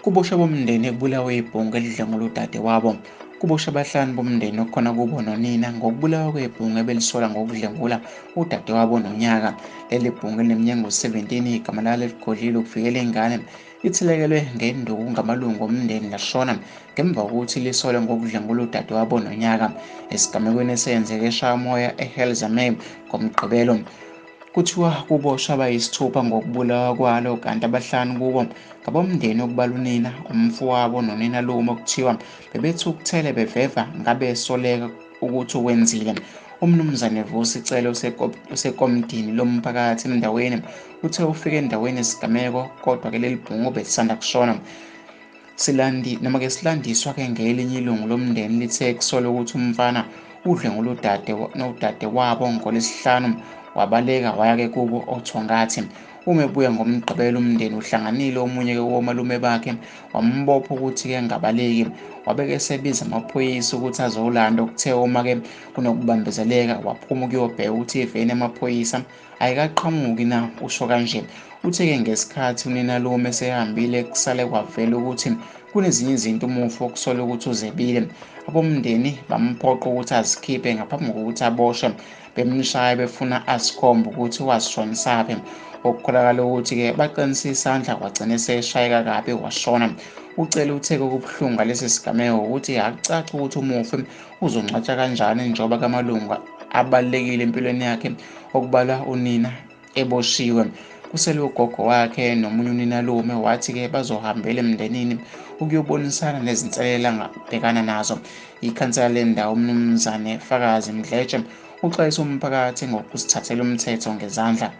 Kubusha bomndeni kubulawe ibhunga elidlwengula udadewabo. Kubusha abahlanu bomndeni okukhona kubo nonina ngokubulawa kwebhunga ebelisola ngokudlwengula udadewabo nonyaka. Leli bhunga elineminyaka engu-17, igama lalo eligodlile ukuvikela ingane, lithilekelwe ngenduku ngamalungu omndeni lashona ngemva kokuthi lisole ngokudlwengula udadewabo nonyaka esigamekweni esenzeke eShamoya eHelzame ngomgqibelo. Kuthiwa kuboshwa abayisithupha ngokubulawa kwalo, kanti abahlanu kubo ngabomndeni okubalwa unina, umfowabo noninalume okuthiwa bebethukuthele beveva ngabe esoleka ukuthi ukwenzile. Umnumzane Vusi Celo usekomidini lomphakathi endaweni uthe ufike endaweni yesigameko, kodwa-ke leli bhungu belisanda kushona. Silandiswa-ke ngelinye ilungu lomndeni lithe kusolwa ukuthi umfana udlwengula udadewabo ngoLwesihlanu wabaleka waya-ke kubo othongathi. Uma ebuya ngomgqibelo umndeni uhlanganile omunye-ke womalume bakhe wambopha ukuthi-ke ngabaleki, wabe-ke esebiza amaphoyisa ukuthi azolanda. Okuthe uma-ke kunokubambezeleka waphuma ukuyobheka ukuthi iveni yamaphoyisa ayikaqhamuki na, usho kanje. Uthe-ke ngesikhathi uninalume esehambile kusale kwavela ukuthi kunezinye izinto umufi okusola ukuthi uzebile. Abomndeni bamphoqa ukuthi azikhiphe ngaphambi kokuthi aboshwe, bemshaya befuna azikhombe ukuthi wazishonisaphi. Okukholakala ukuthi-ke baqinisa isandla wagcina eseshayeka kabi washona. Ucele uthe-ke okubuhlungu ngalesi sigameko ukuthi akucaci ukuthi umufi uzongcwatshwa kanjani njengoba kamalungu abalulekile empilweni yakhe okubalwa unina eboshiwe. Kusele ugogo wakhe nomunye uninalume wathi-ke bazohambela emndenini ukuyobonisana nezinselela angabhekana nazo. Ikhansela lendawo umnumzane Fakazi Mdletshe uxwayisa umphakathi ngokusithathela umthetho ngezandla.